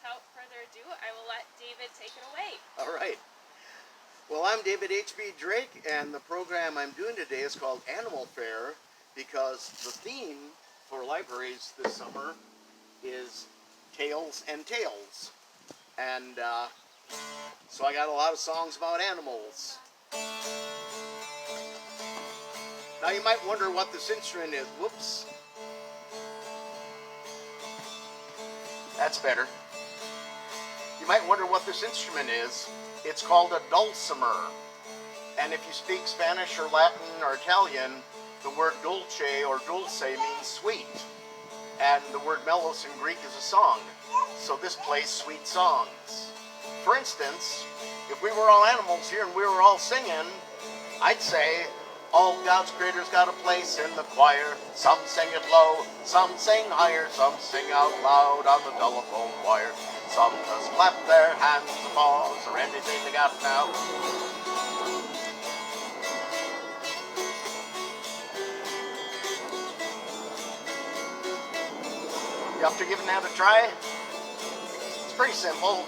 without further ado, I will let David take it away. All right. Well, I'm David H.B. Drake, and the program I'm doing today is called Animal Faire because the theme for libraries this summer is Tales and Tales. And so I got a lot of songs about animals. Now you might wonder what this instrument is. Whoops. That's better. You might wonder what this instrument is. It's called a dulcimer. And if you speak Spanish or Latin or Italian, the word dulce or dulce means sweet. And the word melos in Greek is a song. So this plays sweet songs. For instance, if we were all animals here and we were all singing, I'd say, all God's creators got a place in the choir. Some sing it low, some sing higher, some sing out loud on the telephone wire. Some just clap their hands, paws, or anything they got now. You after giving that a try? It's pretty simple.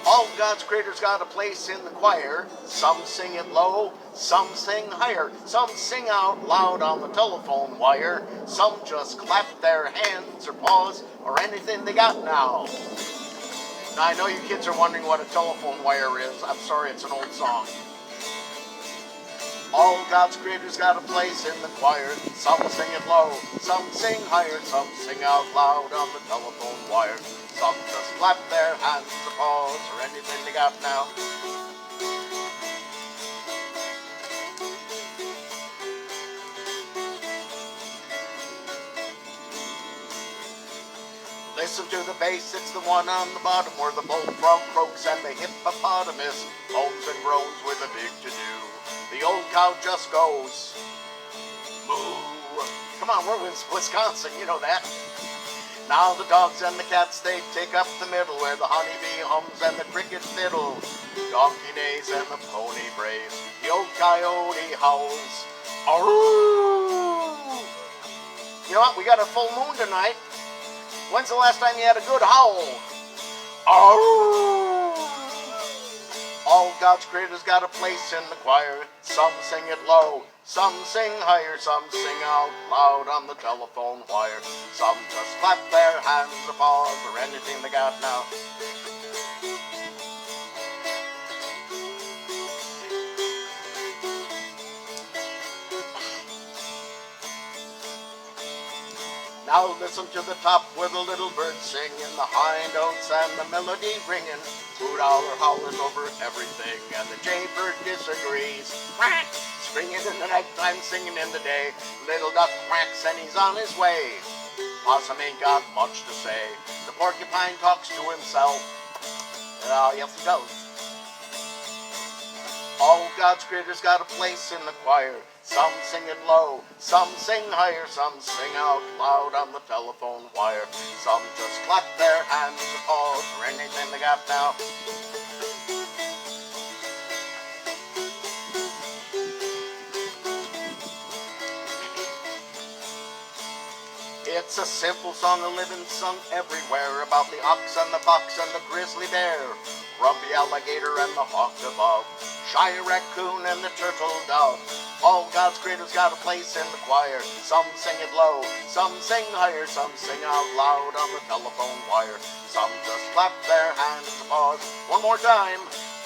All God's creators got a place in the choir. Some sing it low, some sing higher, some sing out loud on the telephone wire. Some just clap their hands or paws or anything they got now. Now I know you kids are wondering what a telephone wire is. I'm sorry, it's an old song. All God's creators got a place in the choir. Some sing it low, some sing higher, some sing out loud on the telephone wire. Some just clap their hands or paws or anything they got now. Listen to the bass, it's the one on the bottom where the bullfrog croaks and the hippopotamus moans and groans with a big to-do. The old cow just goes moo. Come on, we're in Wisconsin, you know that. Now the dogs and the cats, they take up the middle where the honeybee hums and the cricket fiddle. Donkey neighs and the pony brays. The old coyote howls. Arroo! You know what? We got a full moon tonight. When's the last time you had a good howl? Arroo! All God's creators got a place in the choir. Some sing it low, some sing higher, some sing out loud on the telephone wire. Some just clap their hands or paws or anything they got now. Now listen to the top where the little birds sing in the high notes and the melody ringing. Hoot owl are howling over everything and the jaybird disagrees. Quack! Springing in the nighttime, singing in the day. Little duck quacks and he's on his way. Possum ain't got much to say. The porcupine talks to himself. Yes he does. All God's creators got a place in the choir. Some sing it low, some sing higher, some sing out loud on the telephone wire. Some just clap their hands or paws or anything they got now. It's a simple song, a living sung everywhere, about the ox and the fox and the grizzly bear, grumpy alligator and the hawk above, shy raccoon and the turtle dove. All God's creators got a place in the choir. Some sing it low, some sing higher, some sing out loud on the telephone wire. Some just clap their hands and paws. One more time.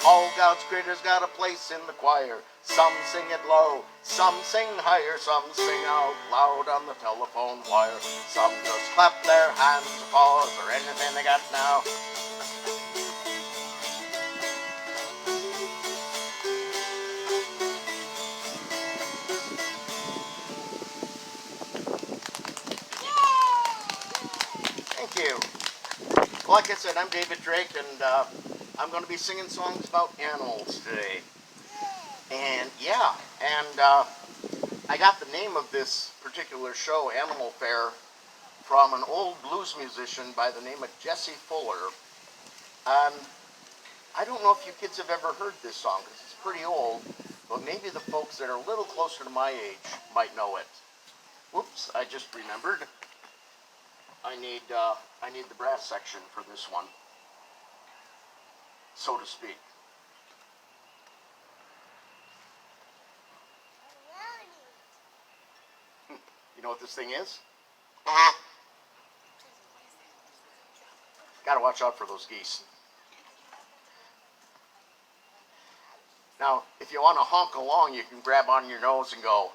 All God's creators got a place in the choir. Some sing it low, some sing higher, some sing out loud on the telephone wire. Some just clap their hands or paws or anything they got now. Like I said, I'm David Drake, and I'm going to be singing songs about animals today. And yeah, I got the name of this particular show, Animal Faire, from an old blues musician by the name of Jesse Fuller. And I don't know if you kids have ever heard this song, because it's pretty old, but maybe the folks that are a little closer to my age might know it. Whoops, I just remembered. I need the brass section for this one. so to speak. You know what this thing is? Gotta watch out for those geese. Now, if you want to honk along, you can grab on your nose and go.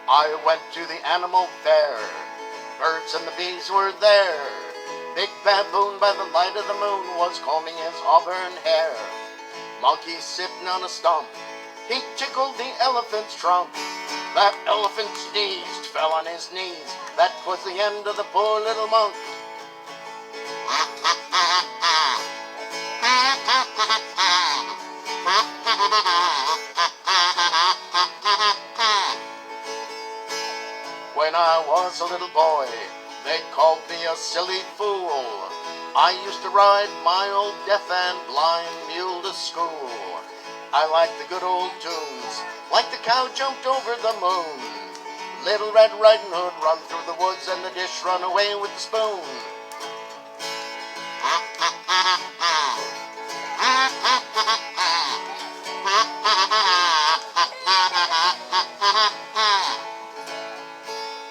I went to the Animal Faire. Birds and the bees were there. Big baboon by the light of the moon was combing his auburn hair. Monkey sitting on a stump, he tickled the elephant's trunk. That elephant sneezed, fell on his knees. That was the end of the poor little monk. When I was a little boy, they called me a silly fool. I used to ride my old deaf and blind mule to school. I liked the good old tunes, like the cow jumped over the moon. Little Red Riding Hood run through the woods and the dish run away with the spoon.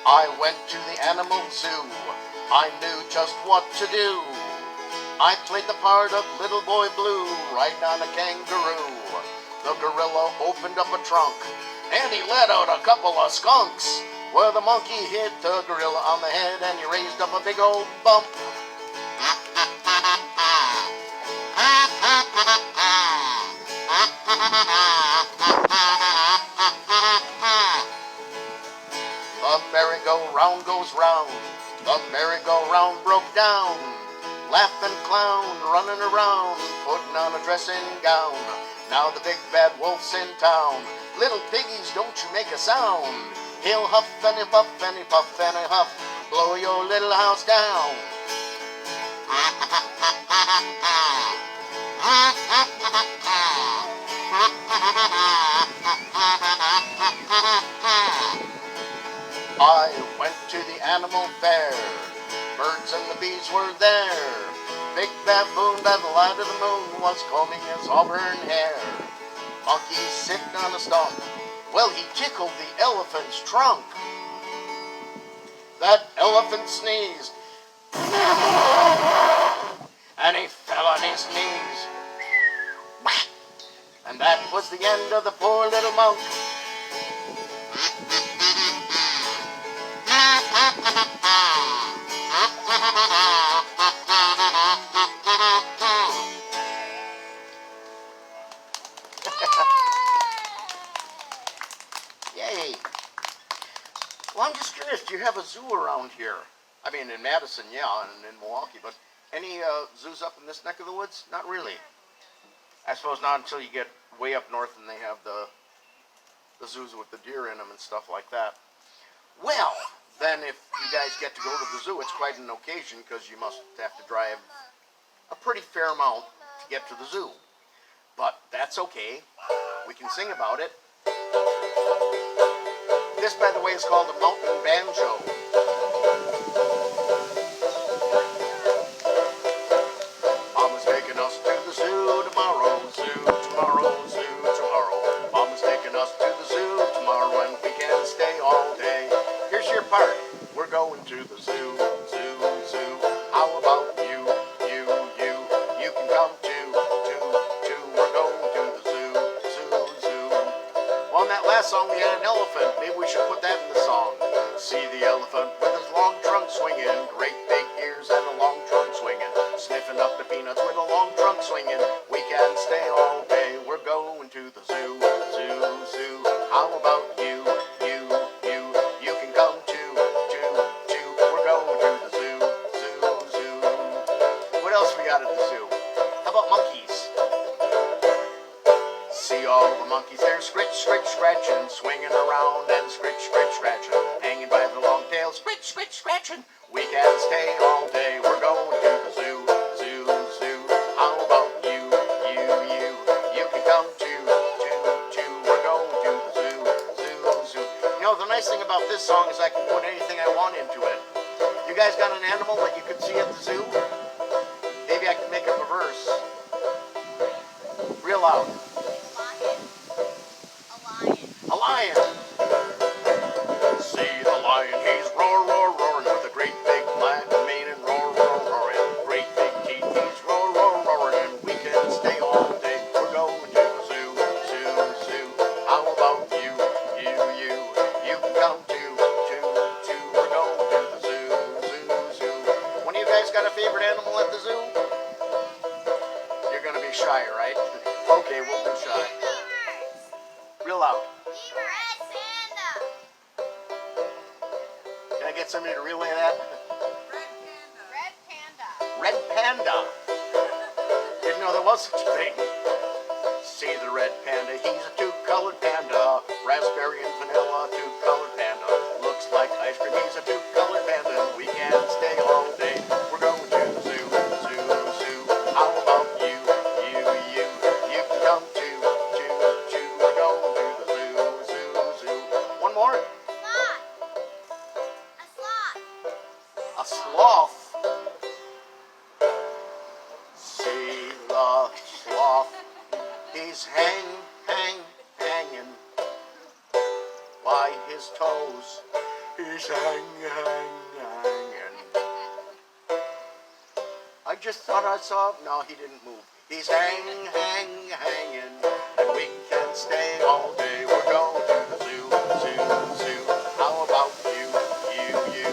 I went to the animal zoo, I knew just what to do. I played the part of Little Boy Blue, riding on a kangaroo. The gorilla opened up a trunk, and he let out a couple of skunks. Well, the monkey hit the gorilla on the head, and he raised up a big old bump. The merry-go-round goes round, the merry-go-round broke down. Laughing clown running around, putting on a dressing gown. Now the big bad wolf's in town. Little piggies, don't you make a sound. He'll huff and he puff and he puff and he huff, blow your little house down. I went to the Animal Faire. Birds and the bees were there. Big baboon by the light of the moon was combing his auburn hair. Monkey sitting on a stump, well, he tickled the elephant's trunk. That elephant sneezed, and he fell on his knees. And that was the end of the poor little monk. Yay. Well, I'm just curious, do you have a zoo around here? I mean, in Madison, yeah, and in Milwaukee, but any zoos up in this neck of the woods? Not really. I suppose not until you get way up north and they have the zoos with the deer in them and stuff like that. Well, then if you guys get to go to the zoo, it's quite an occasion because you must have to drive a pretty fair amount to get to the zoo. But that's okay. We can sing about it. This, by the way, is called a mountain banjo. Mama's taking us to the zoo tomorrow, zoo tomorrow, zoo tomorrow. Mama's taking us to the zoo tomorrow and we can stay all day. Here's your part. We're going to the zoo, zoo, zoo. How about you, you, you? You can come too, too, too. We're going to the zoo, zoo, zoo. Well, in that last song we had an elephant. Maybe we should put that in the song. See the elephant with his long trunk swinging, great big ears and a long trunk swinging, sniffing up the peanuts with a long trunk swinging. We can stay all day. We're going to the zoo, zoo, zoo. How about you, you, you? You can come too, too, too. We're going to the zoo, zoo, zoo. What else we got at the zoo? How about monkeys? See all the monkeys there, scritch, scritch, scratching, swinging around and scritch, scritch, scratching, hanging by the long tail, scritch, scritch, scratching. We can stay all day. We're going to the zoo, zoo, zoo. How about you, you, you? You can come too, too, this song is I can put anything I want into it. You guys got an animal that you could see at the zoo? Maybe I can make up a verse. Real loud. A lion. See the lion, he's roar, roar, roaring with a great big black mane and roar, roar, roaring. Great big teeth, he's roar, roar, roaring, and we can stay all day. We're going to the zoo, zoo, zoo. How about you, you, you? You can come too, too, too. We're going to the zoo, zoo, zoo. One of you guys got a favorite animal at the zoo? You're gonna be shy, right? Okay, we'll be shy. Real loud. Can I get somebody to relay that? Red panda. Red panda. Didn't know there was such a thing. See the red panda, he's a two-colored panda. Raspberry and vanilla, two-colored panda. Looks like ice cream, he's a two-colored panda. And we can stay all day. We're going to the zoo, zoo, zoo. How about you, you, you? You can come too, too, too. We're going to the zoo, zoo, zoo. One more. A sloth. See the sloth. He's hanging by his toes. He's hanging. I just thought I saw. No, he didn't move. He's hanging, and we can stay all day. We're going to the zoo, zoo, zoo. How about you, you, you?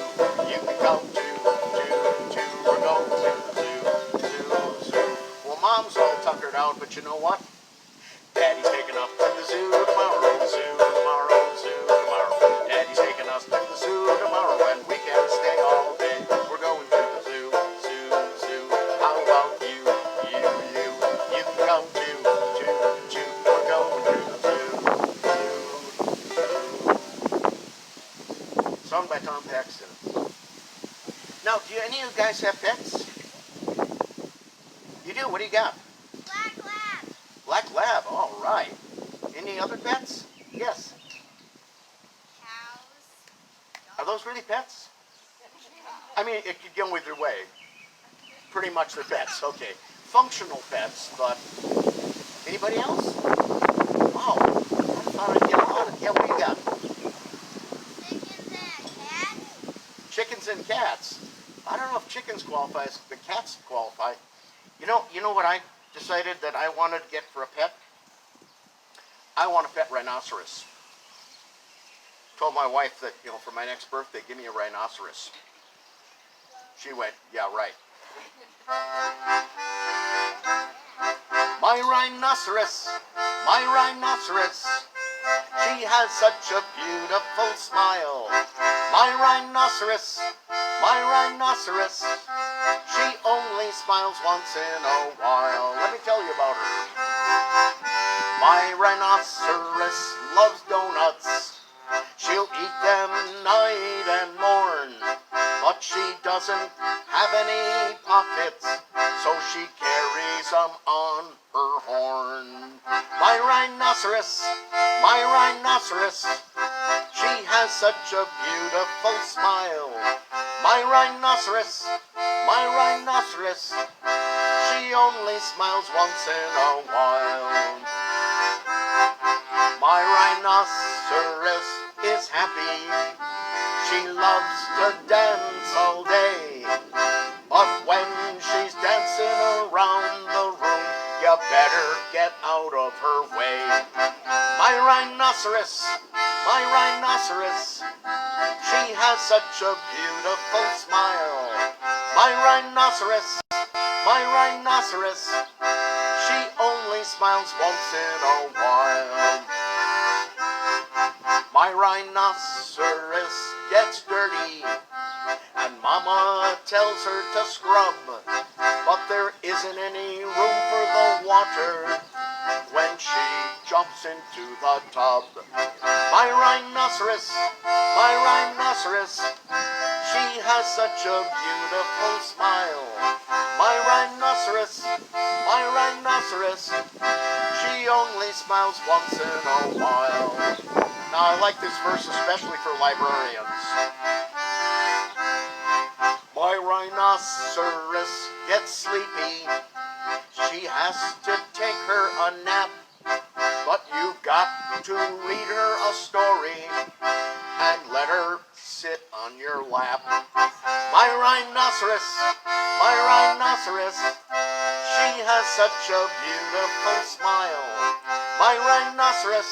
You can come too, too, too. We're going to the zoo, zoo, zoo. Well, Mom's all tuckered out, but you know what? Daddy's taking us to the zoo tomorrow, zoo tomorrow, zoo tomorrow. Daddy's taking us to the zoo tomorrow, and we can stay all day. We're going to the zoo, zoo, zoo. How about you, you, you? You can come too, too, too. We're going to the zoo, zoo. Sung by Tom Paxton. Now, do any of you guys have pets? You do? What do you got? Black lab, all right. Any other pets? Yes. Cows. Are those really pets? I mean, it could go either way. Pretty much they're pets, okay. Functional pets, but anybody else? Oh, I thought I'd get a lot of. Yeah, what do you got? Chickens and cats. I don't know if chickens qualify, the cats qualify. You know what I decided that I wanted to get for a pet? I want a pet rhinoceros. Told my wife that, for my next birthday, give me a rhinoceros. She went, yeah, right. My rhinoceros, my rhinoceros. She has such a beautiful smile. My rhinoceros, my rhinoceros. She only smiles once in a while. Let me tell you about her. My rhinoceros loves donuts. She'll eat them night and morn. But she doesn't have any pockets, so she carries them on her horn. My rhinoceros, my rhinoceros. She has such a beautiful smile. My rhinoceros, my rhinoceros. She only smiles once in a while. My rhinoceros is happy. She loves to dance all day. But when she's dancing around the room, you better get out of her way. My rhinoceros, my rhinoceros. She has such a beautiful smile. My rhinoceros, my rhinoceros. She only smiles once in a while. My rhinoceros gets dirty, and Mama tells her to scrub, but there isn't any room for the water when she jumps into the tub. My rhinoceros, my rhinoceros. She has such a beautiful smile. My rhinoceros, my rhinoceros. She only smiles once in a while. Now I like this verse especially for librarians. My rhinoceros gets sleepy. She has to take her a nap. But you've got to read her a story and let her sit on your lap. My rhinoceros, she has such a beautiful smile. My rhinoceros,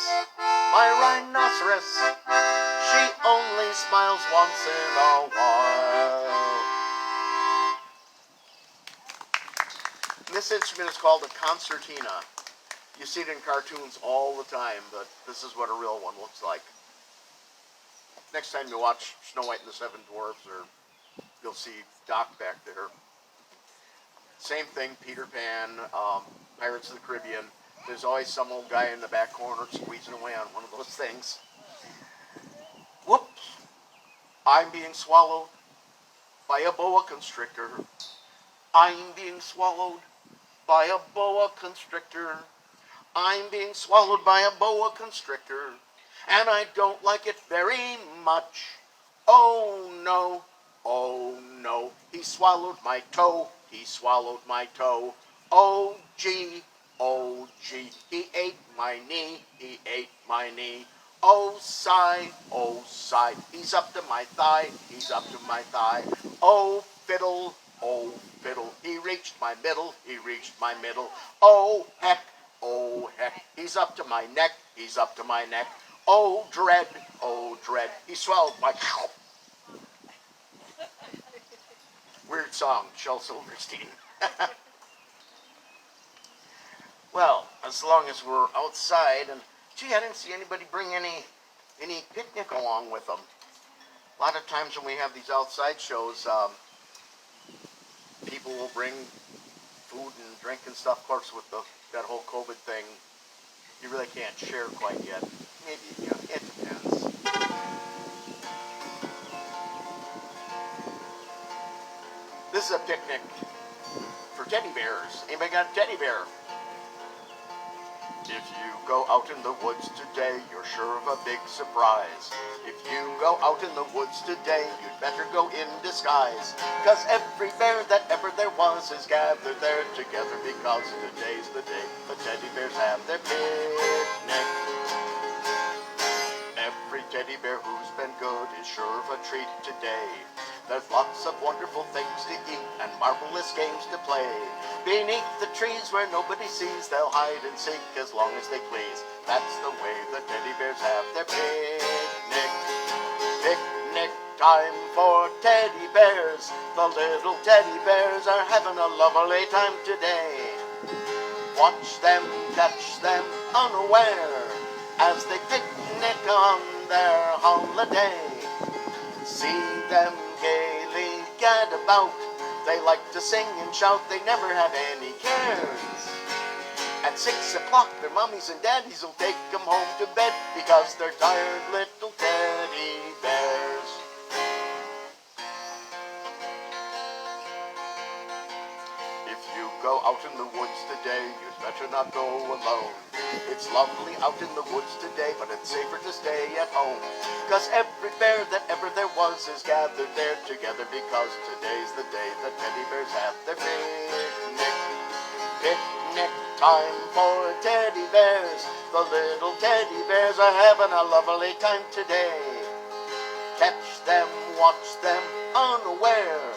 she only smiles once in a while. This instrument is called a concertina. You see it in cartoons all the time, but this is what a real one looks like. Next time you watch Snow White and the Seven Dwarfs, or you'll see Doc back there. Same thing, Peter Pan, Pirates of the Caribbean. There's always some old guy in the back corner squeezing away on one of those things. Whoops! I'm being swallowed by a boa constrictor. I'm being swallowed by a boa constrictor. I'm being swallowed by a boa constrictor, and I don't like it very much. Oh no, he swallowed my toe, he swallowed my toe. Oh gee, he ate my knee, he ate my knee. Oh sigh, he's up to my thigh, he's up to my thigh. Oh fiddle, he reached my middle, he reached my middle. Oh heck, he's up to my neck, he's up to my neck. Oh dread, he swallowed my... Weird song, Shel Silverstein. Well, as long as we're outside, and gee, I didn't see anybody bring any picnic along with them. A lot of times when we have these outside shows, people will bring food and drink and stuff. Of course, with that whole COVID thing, you really can't share quite yet. Maybe, it depends. This is a picnic for teddy bears. Anybody got a teddy bear? If you go out in the woods today, you're sure of a big surprise. If you go out in the woods today, you'd better go in disguise. 'Cause every bear that ever there was is gathered there together, because today's the day the teddy bears have their picnic. Every teddy bear who's been good is sure of a treat today. There's lots of wonderful things to eat and marvelous games to play. Beneath the trees where nobody sees, they'll hide and seek as long as they please. That's the way the teddy bears have their picnic. Picnic time for teddy bears. The little teddy bears are having a lovely time today. Watch them, catch them unaware as they picnic on their holiday. See them gaily gad about. They like to sing and shout, they never have any cares. At 6 o'clock their mommies and daddies will take them home to bed, because they're tired little teddy bears. If you go out in the woods today, you'd better not go alone. It's lovely out in the woods today, but it's safer to stay at home. 'Cause every bear that ever there was is gathered there together, because today's the day the teddy bears have their picnic. Picnic time for teddy bears. The little teddy bears are having a lovely time today. Catch them, watch them unaware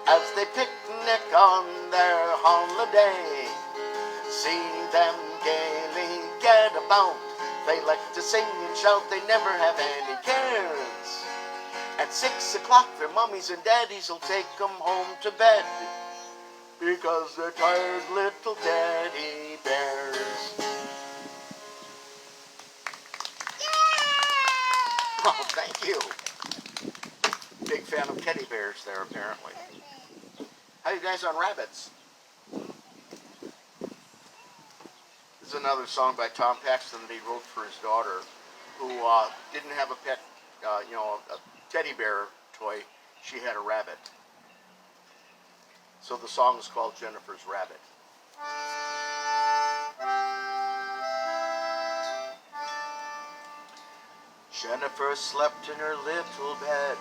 as they picnic on their holiday. See them gaily gad about. They like to sing and shout, they never have any cares. At 6 o'clock their mommies and daddies will take them home to bed, because they're tired little teddy bears. Yeah! Oh, thank you. Big fan of teddy bears there, apparently. How you guys on rabbits? This is another song by Tom Paxton that he wrote for his daughter, who didn't have a pet, a teddy bear toy. She had a rabbit. So the song is called Jennifer's Rabbit. Jennifer slept in her little bed,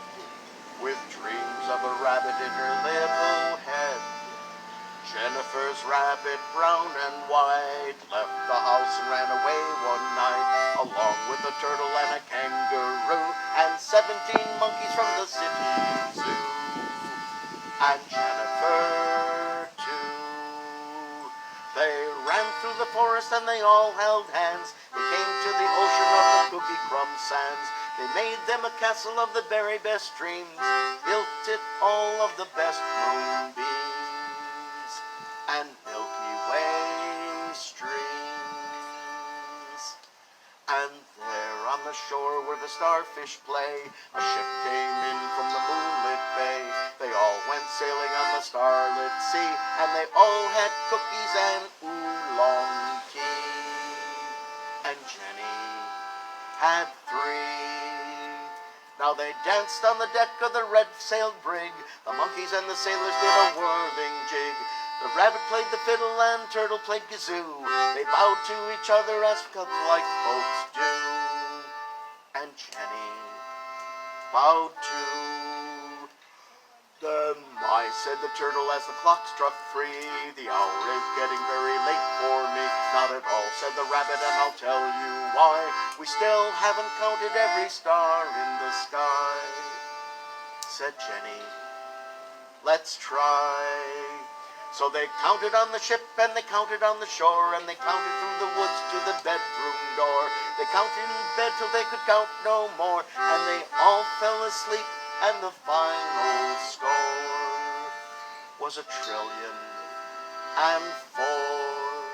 with dreams of a rabbit in her little head. Jennifer's rabbit, brown and white, left the house and ran away one night, along with a turtle and a kangaroo, and 17 monkeys from the city zoo. And Jennifer, too. They ran through the forest and they all held hands. They came to the ocean of the cookie crumb sands. They made them a castle of the very best dreams, built it all of the best moonbeams and Milky Way streams. And there on the shore where the starfish play, a ship came in from the moonlit bay. They all went sailing on the starlit sea, and they all had cookies and oolong tea. And Jenny had 3. Now they danced on the deck of the red-sailed brig. The monkeys and the sailors did a whirling jig. The rabbit played the fiddle and turtle played kazoo. They bowed to each other as polite folks do. And Jenny bowed too. Then I said the turtle as the clock struck 3. The hour is getting very late for me. Not at all, said the rabbit, and I'll tell you why. We still haven't counted every star in the sky. Said Jenny, let's try. So they counted on the ship and they counted on the shore, and they counted through the woods to the bedroom door. They counted in bed till they could count no more, and they all fell asleep, and the final score was 1,000,000,004.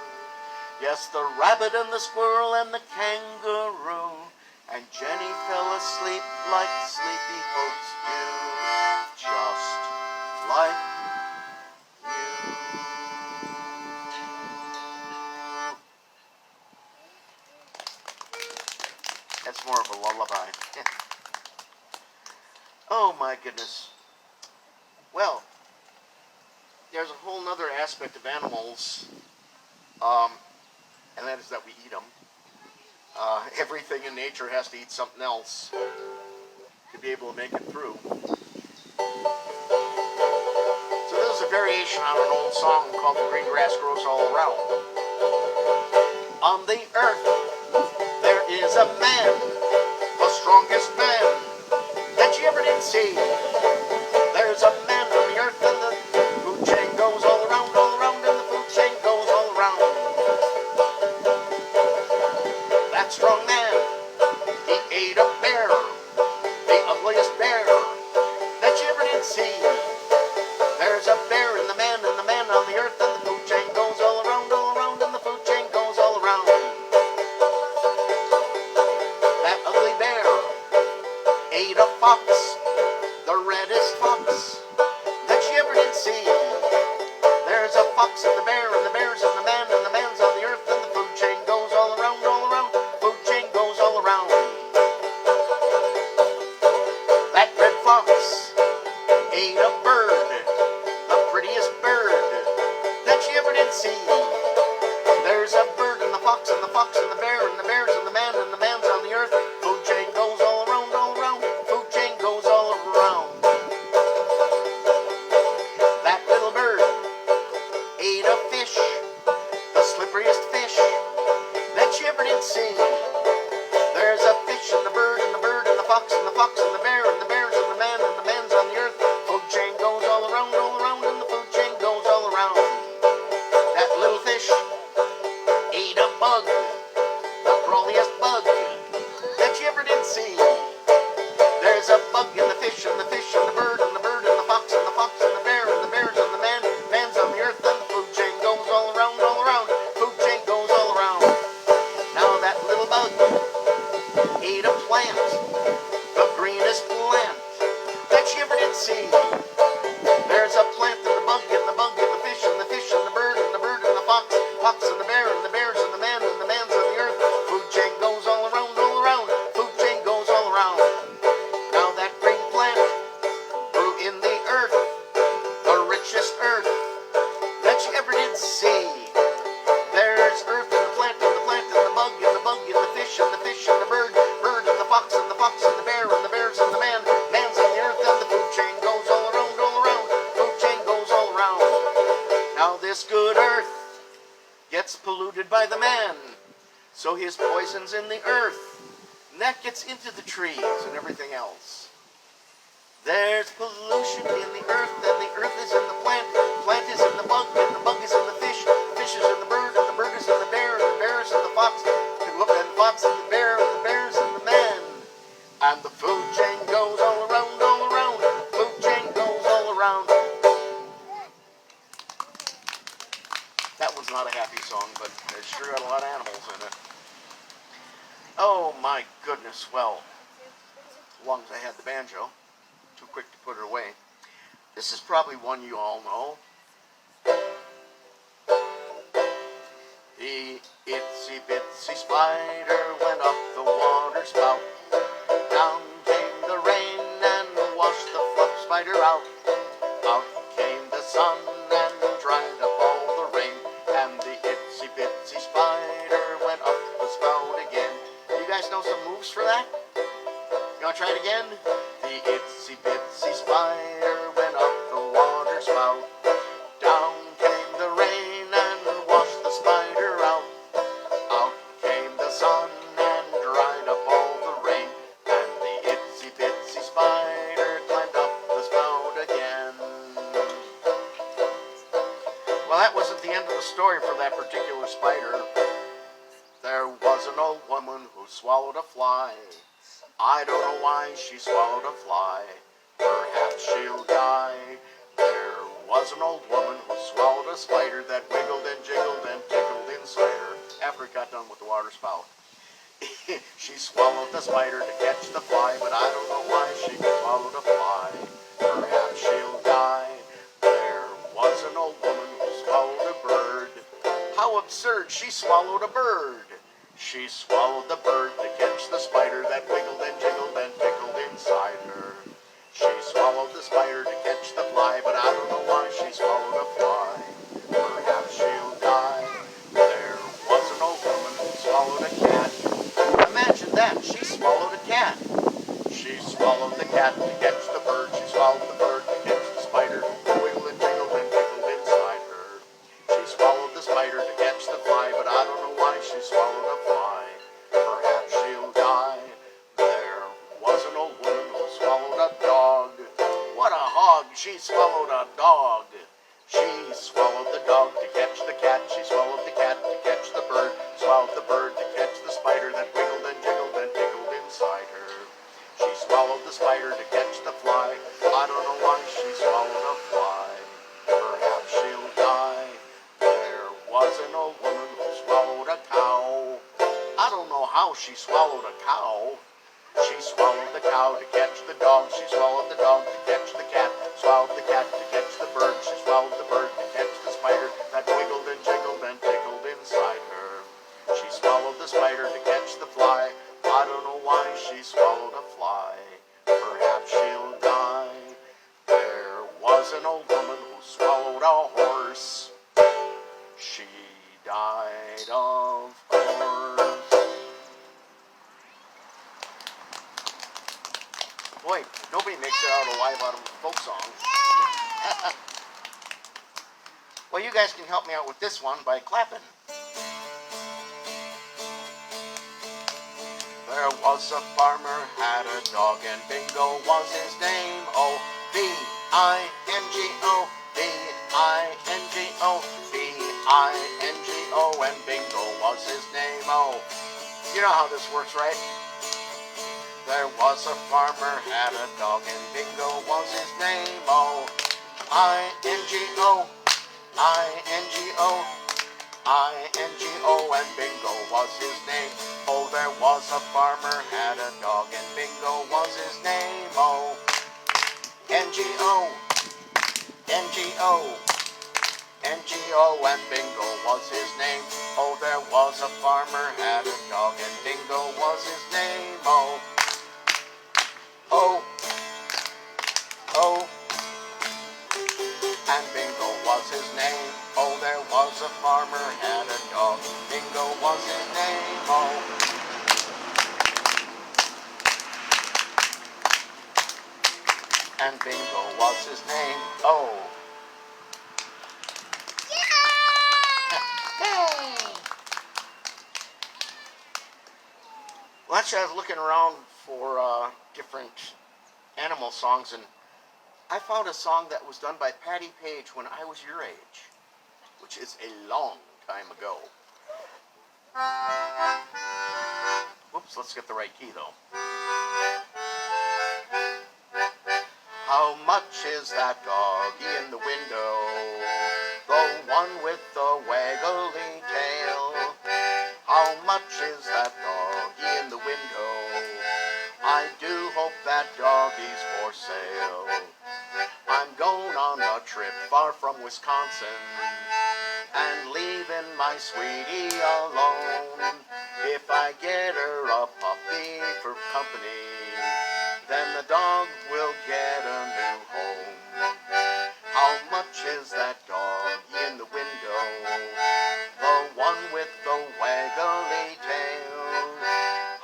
Yes, the rabbit and the squirrel and the kangaroo, and Jenny fell asleep like sleepy folks do, just like That's more of a lullaby. Oh my goodness. Well, there's a whole other aspect of animals, and that is that we eat them. Everything in nature has to eat something else to be able to make it through. So this is a variation on an old song called "The Green Grass Grows All Around." On the earth there is a man, the strongest man that you ever did see. There's a man on the earth, and the food chain goes all around, and the food chain goes all around. That strong man, he ate a bear, the ugliest bear that you ever did see. There's a bear in the man on the earth, and the food chain goes all around, and the food chain goes all around. That ugly bear ate a fox, the reddest fox that you ever did see. There's a fox and the bear, and the bear's in the man, and the man's on the earth, and the food chain goes all around, food chain goes all around. That red fox ate a bird, the prettiest bird that you ever did see. There's a bird and the fox and the fox and the bear, and the bear's in the man, and the man's on the earth. Food chain goes all around, food chain goes all around. That little bird ate a fish, the slipperiest fish that you ever did see. There's a fish and the bird and the bird and the fox and the fox and the bear's in the man, and the man's on the earth. Food chain goes all around, and the food chain goes all around. That little fish ate a bug, the crawliest bug that you ever did see. There's a bug in the fish and the bird and the bird and the fox and the bear, and the bear's in the man's on the earth, and the food chain goes all around, food chain goes all around. Now that little bug ate a plant, the greenest plant that you ever did see. There's a plant and the bug and the fish and the bird and the bird and the fox and the bear's in the man, and the man's on the earth. Food chain goes all around, food chain goes all around. Now that green plant grew in the earth, the richest earth that you ever did see. There's earth and the plant and the bug and the fish and the bird and the fox and the Now this good earth gets polluted by the man, so his poison's in the earth, and that gets into the trees and everything else. There's pollution in the earth, and the earth is in the plant is in the bug is in the fish is in the bird is in the bear is in the fox, and the fox is in the bear is in the man. And the food chain goes all around, food chain goes all around. That was not a happy song, but it sure got a lot of animals in it. Oh my goodness, well, as long as I had the banjo, too quick to put it away. This is probably one you all know. The itsy bitsy spider went up the water spout. Down came the rain and washed the fluff spider out. Out came the sun and dried up all the rain. And the itsy bitsy spider went up the spout again. You guys know some moves for that? You want to try it again? The itsy bitsy spider went up the water spout. Down came the rain and washed the spider out. Out came the sun and dried up all the rain. And the itsy bitsy spider climbed up the spout again. Well, that wasn't the end of the story for that particular spider. There was an old woman who swallowed a fly. I don't know why she swallowed a fly. Perhaps she'll die. There was an old woman who swallowed a spider that wiggled and jiggled and tickled inside her after it got done with the water spout. She swallowed the spider to catch the fly, but I don't know why she swallowed a fly. Perhaps she'll die. There was an old woman who swallowed a bird. How absurd, she swallowed a bird. She swallowed the bird to catch the spider that wiggled and jiggled and tickled inside her. She swallowed the spider to catch the fly, but I don't know why she swallowed a fly. Perhaps she'll die. There was an old woman who swallowed a cat. Imagine that, she swallowed a cat. She swallowed the cat to catch the bird. She swallowed the bird to catch the spider that wiggled and jiggled and tickled inside her. She swallowed the spider to catch the fly, but I don't know why she swallowed a fly. Perhaps she'll die. There was an old woman who swallowed a dog. What a hog! She swallowed a dog. She swallowed the dog to catch the cat. She swallowed the cat to catch the bird. Swallowed the bird to catch the spider that wiggled and jiggled and tickled inside her. She swallowed the spider to catch the fly. I don't know why she swallowed a fly. Perhaps she'll die. There was an old woman who swallowed a cow. I don't know how she swallowed a cow. She swallowed the cow to catch the dog. She swallowed the dog to catch the cat. Swallowed the cat to catch the bird. She swallowed the bird to catch the spider that wiggled and jiggled and tickled inside her. She swallowed the spider to catch the fly. I don't know why she swallowed a fly. Perhaps she'll die. There was an old woman who swallowed a horse. She died of course. Boy, nobody makes it out alive out of a folk song. Well, you guys can help me out with this one by clapping. There was a farmer, had a dog, and Bingo was his name. Oh, B-I-N-G-O, B-I-N-G-O, B-I-N-G-O, and Bingo was his name. Oh, you know how this works, right? There was a farmer, had a dog, and Bingo was his name. Oh, I-N-G-O, I-N-G-O, I-N-G-O, and Bingo was his name. Oh, there was a farmer, had a dog, and Bingo was his name. Oh, N-G-O, N-G-O, N-G-O, and Bingo was his name. Oh, there was a farmer, had a dog, and Bingo was his name. Oh, oh, oh, and Bingo was his name. Oh, there was a farmer, had a dog, Bingo was his name. Oh, and Bingo was his name. Oh. Well, actually, I was looking around for different animal songs, and I found a song that was done by Patty Page when I was your age, which is a long time ago. Whoops, let's get the right key, though. How much is that doggy in the window? The one with the waggly tail. How much is that doggy in the window? I do hope that doggy's for sale. I'm going on a trip far from Wisconsin and leaving my sweetie alone. If I get her a puppy for company, then the dog will get a new home. How much is that doggy in the window? The one with the waggly tail.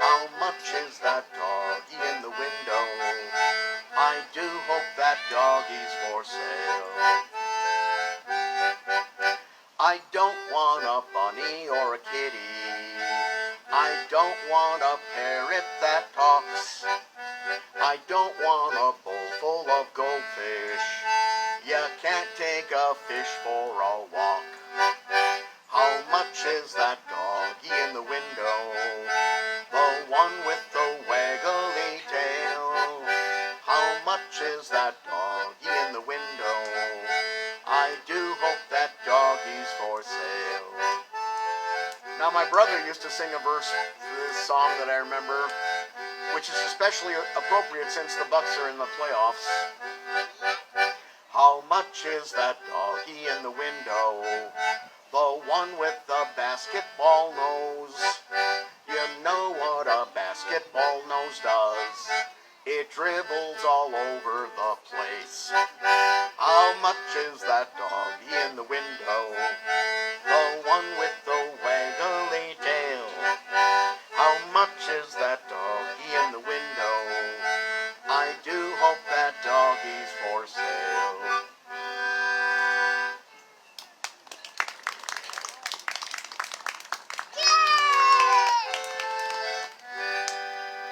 How much is that doggy in the window? I do hope that doggy's for sale. I don't want a bunny or a kitty. I don't want a parrot that talks. I don't want a bowl full of goldfish. You can't take a fish for a walk. How much is that doggy in the window? The one with the waggly tail. How much is that doggy in the window? I do hope that doggy's for sale. Now, my brother used to sing a verse for this song that I remember, which is especially appropriate since the Bucks are in the playoffs. How much is that doggy in the window? The one with the basketball nose. You know what a basketball nose does. It dribbles all over the place. How much is that doggy in the window? The one with the waggly tail. How much is that doggy in the window? I do hope that doggy's for sale.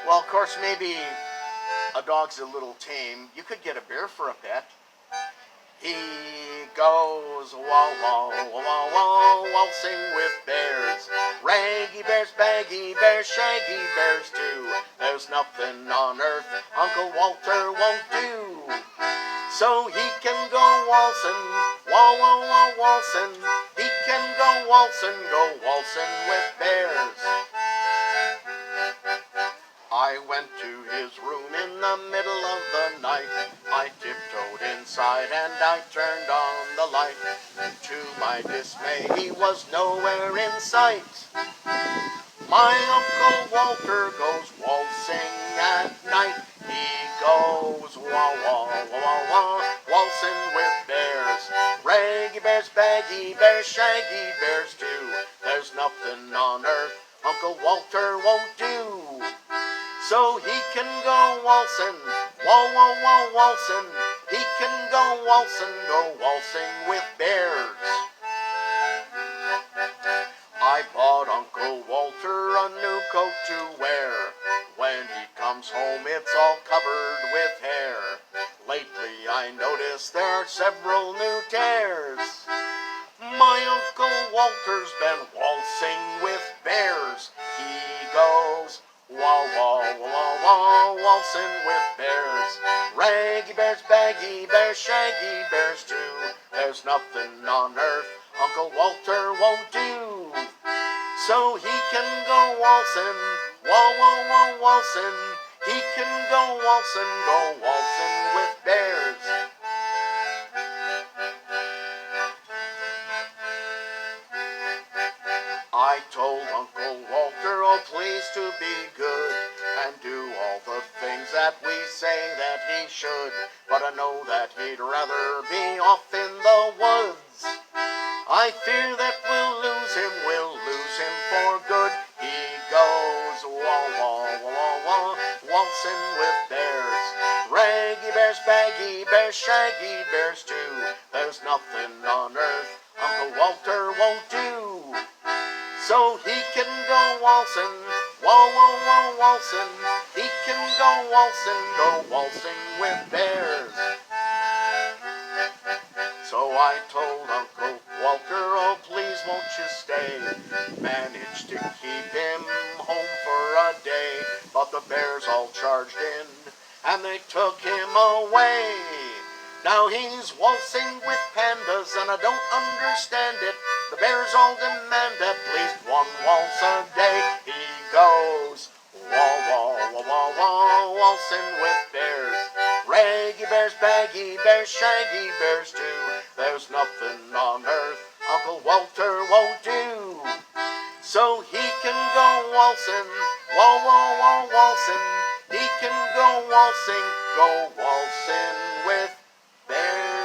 Well, of course, maybe a dog's a little tame. You could get a bear for a pet. He goes wah wah wah wah, waltzing with bears. Raggy bears, baggy bears, shaggy bears too. There's nothing on earth Uncle Walter won't do. So he can go waltzing, wah wah wah waltzing. He can go waltzing with bears. I went to his room in the middle of the night. I tiptoed inside and I turned on the light. To my dismay, he was nowhere in sight. My Uncle Walter goes waltzing at night. He goes wah wah wah wah, waltzing with bears. Raggy bears, baggy bears, shaggy bears too. There's nothing on earth Uncle Walter won't do. So he can go waltzing, wah wah wah waltzing. He can go waltzing with bears. I bought Uncle Walter a new coat to wear. When he comes home it's all covered with hair. Lately I noticed there are several new tears. My Uncle Walter's been waltzing with bears. He goes wah wah wah wah, waltzing with bears. Raggy bears, baggy bears, shaggy bears too. There's nothing on earth Uncle Walter won't do. So he can go waltzing, wah wah wah waltzing. He can go waltzing with bears. I told Uncle Walter, oh please to be good and do all the things that we say that he should. But I know that he'd rather be off in the woods. I fear that we'll lose him for good. He goes wah wah wah wah, waltzing with bears. Raggy bears, baggy bears, shaggy bears too. There's nothing on earth Uncle Walter won't do. So he can go waltzing, waltzing. He can go waltzing with bears. So I told Uncle Walter, oh please won't you stay? Managed to keep him home for a day, but the bears all charged in and they took him away. Now he's waltzing with pandas and I don't understand it. The bears all demand at least one waltz a day. He goes waltzing with bears. Raggy bears, baggy bears, shaggy bears too. There's nothing on earth Uncle Walter won't do. So he can go waltzing, waltzing. He can go waltzing with bears.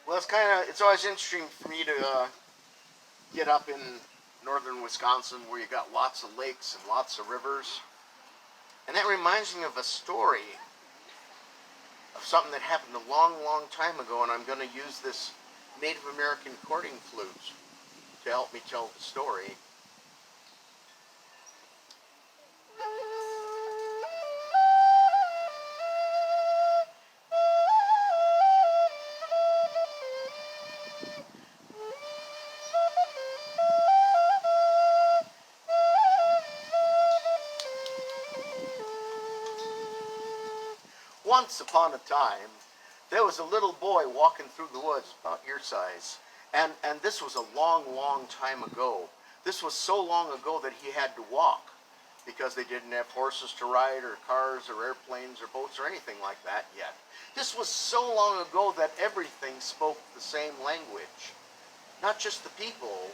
Well, it's always interesting for me to get up in northern Wisconsin where you got lots of lakes and lots of rivers. And that reminds me of a story of something that happened a long, long time ago, and I'm going to use this Native American courting flute to help me tell the story. Once upon a time, there was a little boy walking through the woods, about your size, and this was a long, long time ago. This was so long ago that he had to walk because they didn't have horses to ride or cars or airplanes or boats or anything like that yet. This was so long ago that everything spoke the same language. Not just the people,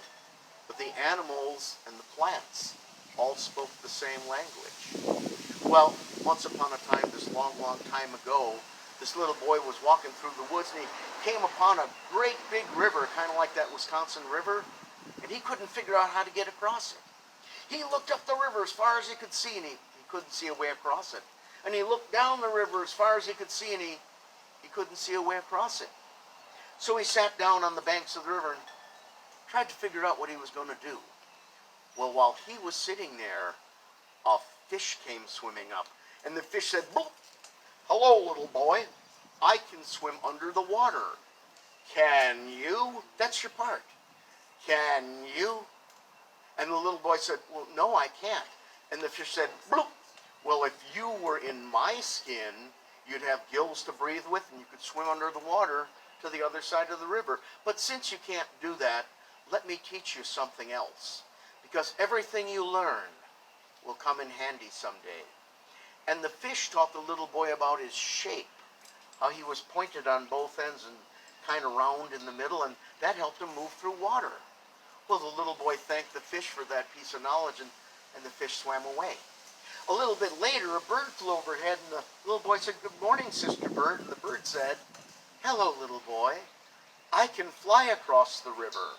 but the animals and the plants all spoke the same language. Well, once upon a time, this long, long time ago, this little boy was walking through the woods and he came upon a great big river, kind of like that Wisconsin River, and he couldn't figure out how to get across it. He looked up the river as far as he could see and he couldn't see a way across it. And he looked down the river as far as he could see and he couldn't see a way across it. So he sat down on the banks of the river and tried to figure out what he was going to do. Well, while he was sitting there, a fish came swimming up. And the fish said, "Boop! Hello, little boy. I can swim under the water. Can you?" That's your part. "Can you?" And the little boy said, "Well, no, I can't." And the fish said, "Bloop! Well, if you were in my skin, you'd have gills to breathe with and you could swim under the water to the other side of the river. But since you can't do that, let me teach you something else. Because everything you learn will come in handy someday." And the fish taught the little boy about his shape, how he was pointed on both ends and kind of round in the middle, and that helped him move through water. Well, the little boy thanked the fish for that piece of knowledge, and the fish swam away. A little bit later, a bird flew overhead, and the little boy said, "Good morning, Sister Bird." And the bird said, "Hello, little boy. I can fly across the river.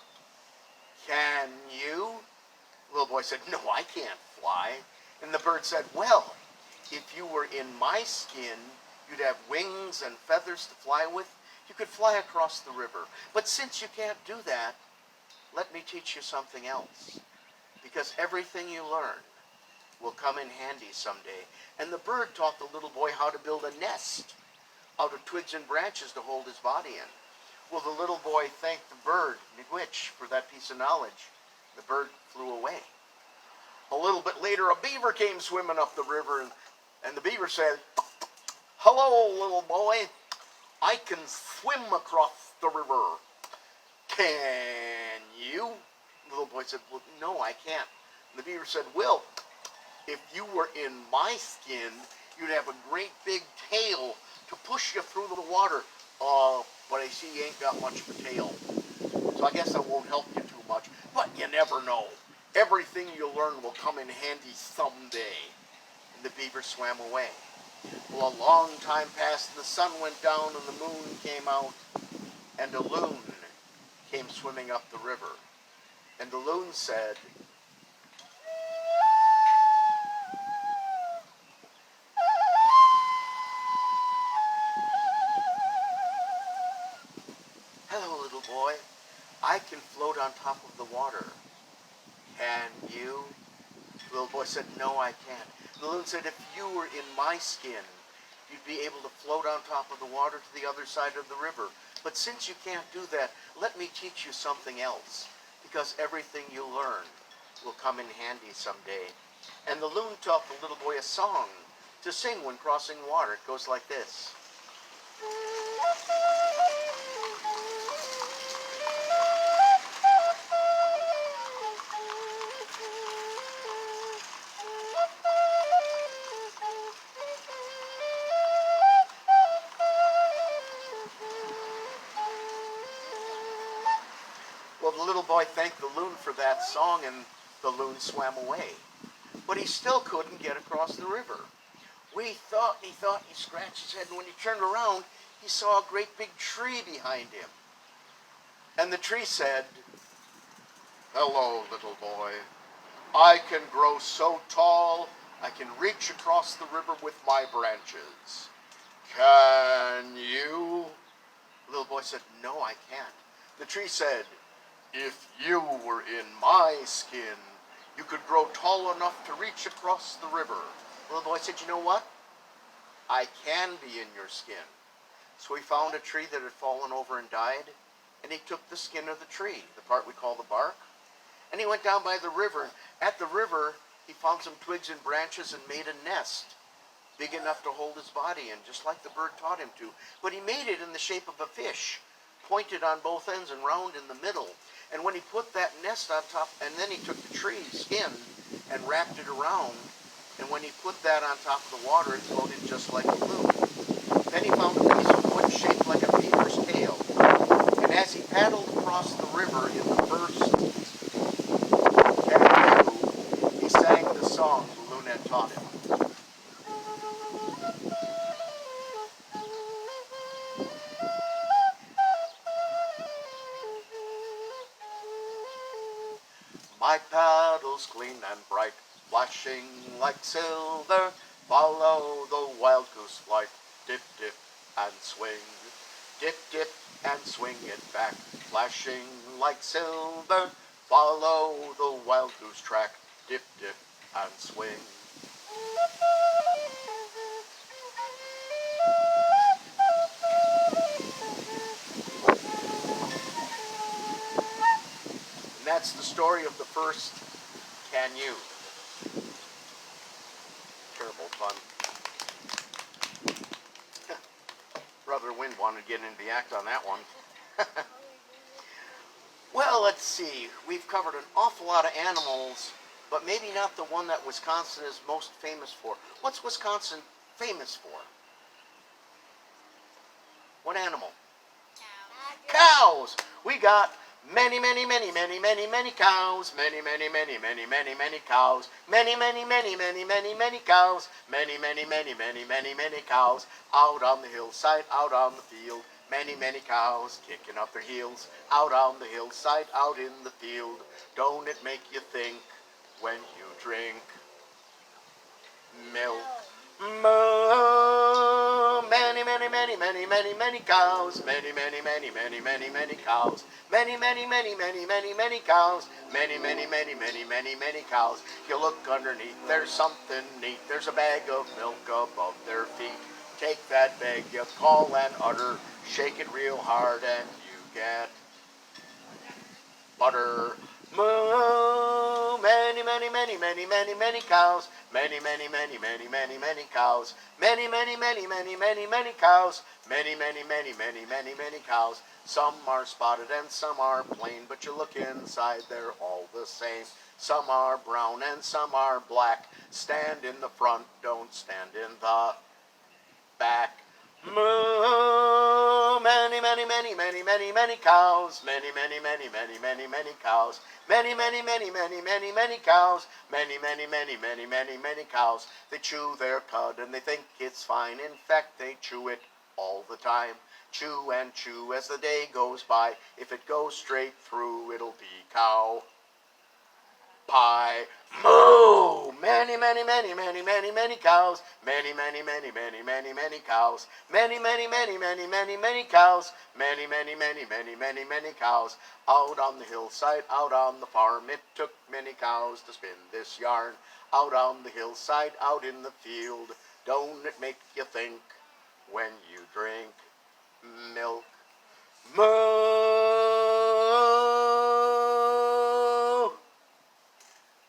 Can you?" The little boy said, "No, I can't fly." And the bird said, "Well, if you were in my skin, you'd have wings and feathers to fly with. You could fly across the river. But since you can't do that, let me teach you something else. Because everything you learn will come in handy someday." And the bird taught the little boy how to build a nest out of twigs and branches to hold his body in. Well, the little boy thanked the bird, Miigwech, for that piece of knowledge. The bird flew away. A little bit later, a beaver came swimming up the river, and the beaver said, "Hello, little boy. I can swim across the river. Can you?" The little boy said, "Well, no, I can't." And the beaver said, "Well, if you were in my skin, you'd have a great big tail to push you through the water. But I see you ain't got much of a tail. So I guess that won't help you too much. But you never know. Everything you learn will come in handy someday." And the beaver swam away. Well, a long time passed, and the sun went down, and the moon came out, and a loon came swimming up the river. And the loon said, I can float on top of the water. Can you? The little boy said, no, I can't. The loon said, if you were in my skin, you'd be able to float on top of the water to the other side of the river. But since you can't do that, let me teach you something else, because everything you learn will come in handy someday. And the loon taught the little boy a song to sing when crossing water. It goes like this. Well, the little boy thanked the loon for that song, and the loon swam away. But he still couldn't get across the river. He thought, he scratched his head, and when he turned around, he saw a great big tree behind him. And the tree said, hello, little boy. I can grow so tall, I can reach across the river with my branches. Can you? The little boy said, no, I can't. The tree said, if you were in my skin, you could grow tall enough to reach across the river. The little boy said, you know what? I can be in your skin. So he found a tree that had fallen over and died, and he took the skin of the tree, the part we call the bark, and he went down by the river. At the river, he found some twigs and branches and made a nest big enough to hold his body in, just like the bird taught him to. But he made it in the shape of a fish, pointed on both ends and round in the middle. And when he put that nest on top, and then he took the tree skin and wrapped it around, and when he put that on top of the water, it floated just like a balloon. Then he found a piece of wood shaped like a beaver's tail. And as he paddled across the river in the first canoe, he sang the song the loon had taught him. My paddle's clean and bright, flashing like silver, follow the wild goose flight, dip, dip, and swing. Dip, dip, and swing it back, flashing like silver, follow the wild goose track, dip, dip, and swing. And that's the story of the first Can You. Terrible fun. Brother Wind wanted to get into the act on that one. Well, let's see. We've covered an awful lot of animals, but maybe not the one that Wisconsin is most famous for. What's Wisconsin famous for? What animal? Cows. We got many, many, many, many, many, many cows. Many, many, many, many, many, many cows. Many, many, many, many, many, many cows. Many, many, many, many, many, many cows. Out on the hillside, out on the field. Many, many cows kicking up their heels. Out on the hillside, out in the field. Don't it make you think when you drink milk? Moo. Many, many, many, many, many, many cows. Many, many, many, many, many, many cows. Many, many, many, many, many, many cows. Many, many, many, many, many, many cows. You look underneath, there's something neat. There's a bag of milk above their feet. Take that bag, you call and utter. Shake it real hard and you get butter. Moo. Many, many, many, many, many, many cows. Many, many, many, many, many, many cows. Many, many, many, many, many, many cows. Many, many, many, many, many, many cows. Some are spotted and some are plain, but you look inside, they're all the same. Some are brown and some are black. Stand in the front, don't stand in the back. Moo. Many, many, many, many, many, many cows. Many, many, many, many, many, many cows. Many, many, many, many, many, many cows. Many, many, many, many, many, many cows. They chew their cud and they think it's fine. In fact, they chew it all the time. Chew and chew as the day goes by. If it goes straight through, it'll be cow. pie. Moo! Many, many, many, many, many, many cows. Many, many, many, many, many, many cows. Many, many, many, many, many, many cows. Many, many, many, many, many, many cows. Out on the hillside, out on the farm, it took many cows to spin this yarn. Out on the hillside, out in the field, don't it make you think when you drink milk? Moo!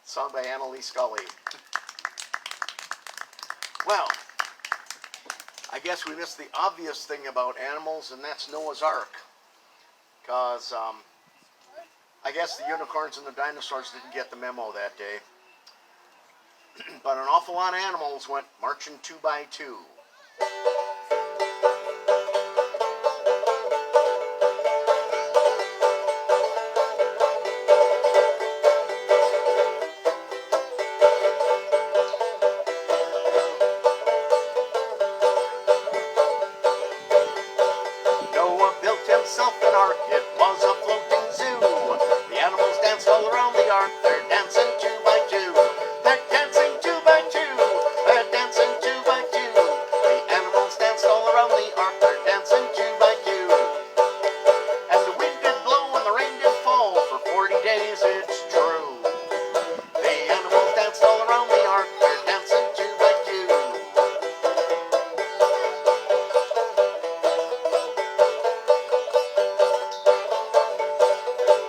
Sung by Annalee Scully. Well, I guess we missed the obvious thing about animals, and that's Noah's Ark. Because I guess the unicorns and the dinosaurs didn't get the memo that day. But an awful lot of animals went marching 2 by 2. Noah built himself an ark, it was a floating zoo. The animals danced all around the ark, they're dancing 2 by 2. They're dancing 2 by 2. They're dancing 2 by 2. The animals danced all around the ark, they're dancing 2 by 2. And the wind did blow and the rain did fall for 40 days, it's true. The animals danced all around the ark, they're dancing 2 by 2.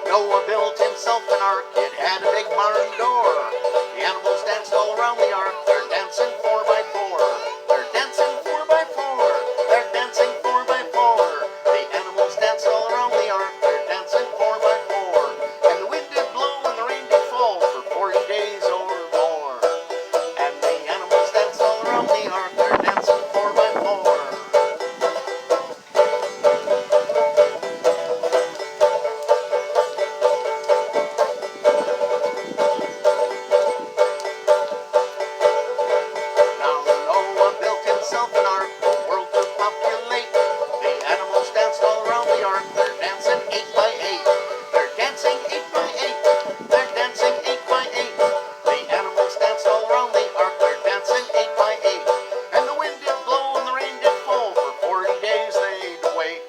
Noah built himself an ark, it had a big barn door. The animals danced all around the ark, they're dancing 4 by 4. They're dancing 4 by 4. They're dancing 4 by 4. The animals danced all around the ark, they're dancing 4 by 4. And the wind did blow and the rain did fall for 40 days or more. And the animals danced all around the ark, they're dancing 4 by 4. Now Noah built himself an ark, the world to populate. The animals danced all around the ark, they're dancing 8 by 8. They're dancing 8 by 8. They're dancing 8 by 8. The animals danced all around the ark, they're dancing 8 by 8. And the wind did blow and the rain did fall for 40 days they'd wait.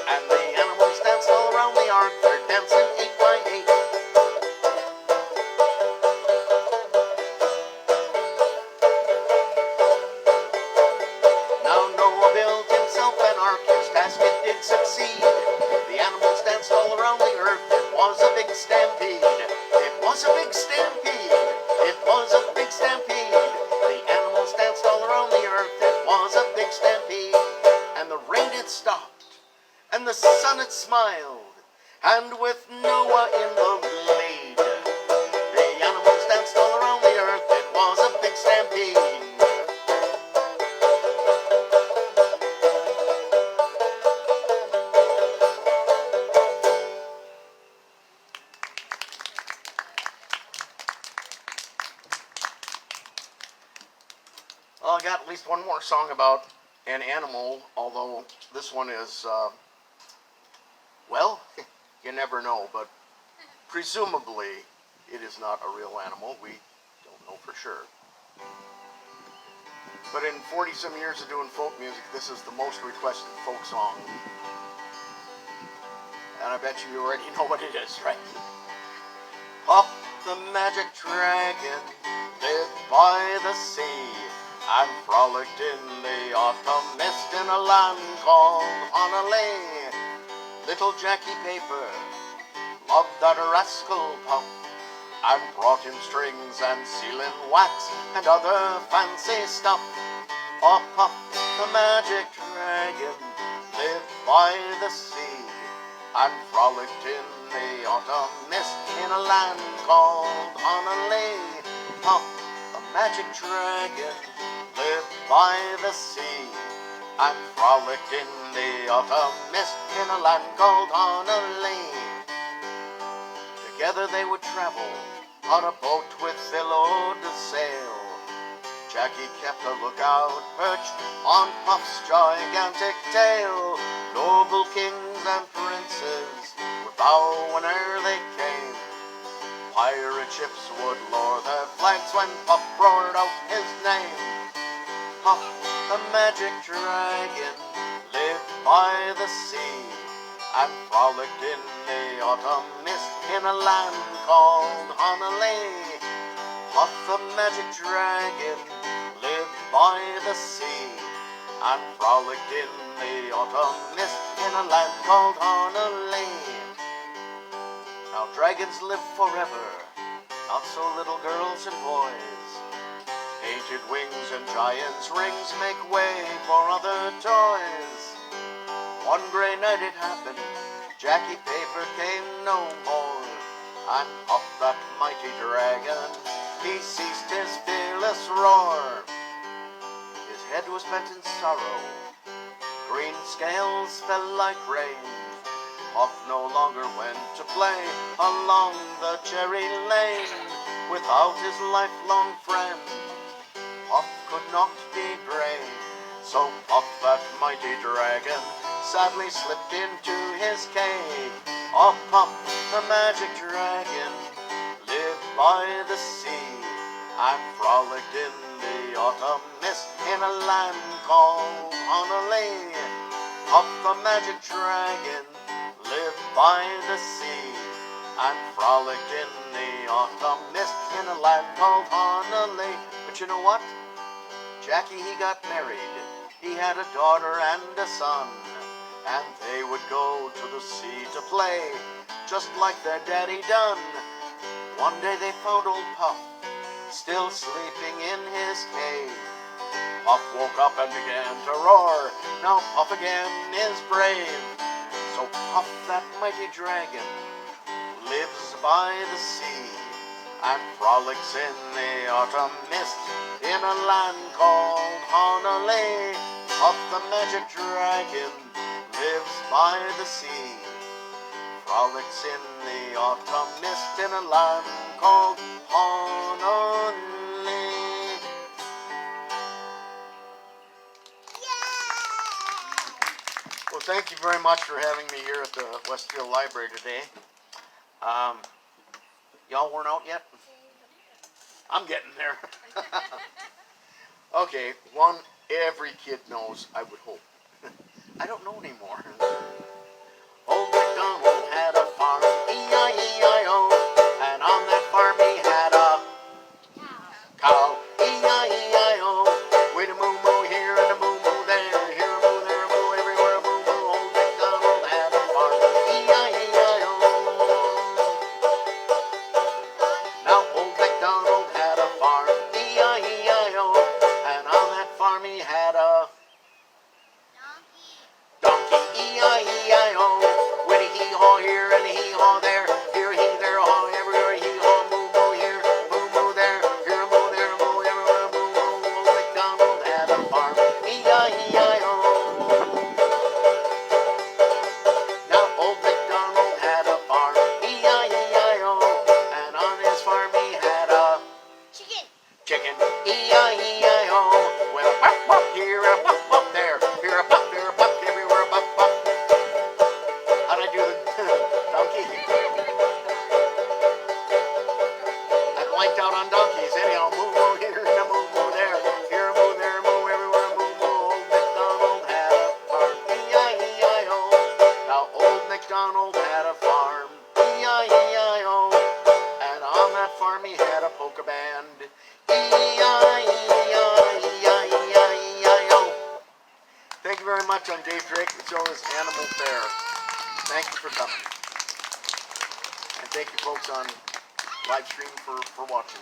And the animals danced all around the ark, they're dancing 8 by 8. Now Noah built himself an ark, his task it did succeed. The animals danced all around the earth, it was a big stampede. It was a big stampede. It was a big stampede. The animals danced all around the earth, it was a big stampede. And the rain it stopped, and the sun it smiled, and with Noah in the lead, the animals danced all around the earth, it was a big stampede. Well, I got at least one more song about an animal, although this one is, well, you never know, but presumably it is not a real animal. We don't know for sure. But in 40-some years of doing folk music, this is the most requested folk song. And I bet you already know what it is, right? Puff the magic dragon lived by the sea and frolicked in the autumn mist in a land called Honolulu. Little Jackie Paper loved that rascal Puff and brought him strings and sealing wax and other fancy stuff. Oh, Puff the magic dragon lived by the sea and frolicked in the autumn mist in a land called Honolulu. Puff the magic dragon lived by the sea and frolicked in the autumn mist in a land called Honolulu. Together they would travel on a boat with billow to sail. Jackie kept a lookout perched on Puff's gigantic tail. Noble kings and princes would bow whene'er they came, pirate ships would lower their flags when Puff roared out his name. Puff, the magic dragon, lived by the sea and frolicked in the autumn mist in a land called Honolulu. Puff, the magic dragon, lived by the sea and frolicked in the autumn mist in a land called Honolulu. Now dragons live forever, not so little girls and boys. Painted wings and giants' rings make way for other toys. One grey night it happened, Jackie Paper came no more, and Puff, that mighty dragon, he ceased his fearless roar. His head was bent in sorrow, green scales fell like rain. Puff no longer went to play along the cherry lane without his lifelong friend. Puff could not be brave, so Puff, that mighty dragon, sadly slipped into his cave. Oh, Puff, the magic dragon, lived by the sea and frolicked in the autumn mist in a land called Honolulu. Puff, the magic dragon, lived by the sea and frolicked in the autumn mist in a land called Honolulu. But you know what? Jackie, he got married. He had a daughter and a son, and they would go to the sea to play, just like their daddy done. One day they found old Puff still sleeping in his cave. Puff woke up and began to roar. Now Puff again is brave. So Puff, that mighty dragon, lives by the sea and frolics in the autumn mist in a land called Honolulu. Puff, the magic dragon, lives by the sea, frolics in the autumn mist in a land called Honolulu. Well, thank you very much for having me here at the Westfield Library today. Y'all weren't out yet? I'm getting there. Okay, one every kid knows, I would hope. I don't know anymore. Old MacDonald had a farm, E-I-E-I-O, and on that farm he had a cow, E-I-E-I-O, with a moo-moo here and a moo-moo there, here a moo, there a moo, everywhere a moo-moo. Old MacDonald had a farm, E-I-E-I-O. Now old MacDonald had a farm, E-I-E-I-O, and on that farm he had a donkey, E-I-E-I-O, with a hee-haw here and a hee-haw there, here a hee, there a haw, everywhere a hee-haw, moo-moo here, moo-moo there, here a moo, there a moo, everywhere a moo-moo. Old MacDonald had a farm, E-I-E-I-O. Now old MacDonald had a farm, E-I-E-I-O, and on his farm he had a chicken, E-I-E-I-O, with a pop, pop here, a pop, pop there, here a pop, there a pop, everywhere a pop, pop. How'd I do the donkey? I blanked out on donkeys. Anyhow, moo-moo here and a moo-moo there, here a moo, there a moo, everywhere a moo-moo. Old MacDonald had a farm, E-I-E-I-O. Now old MacDonald had a farm, E-I-E-I-O, and on that farm he had a polka band, E-I-E-I-E-I-E-I-E-I-O. Thank you very much. I'm Dave Drake. The show is Animal Faire. Thank you for coming. And thank you folks on live stream for watching.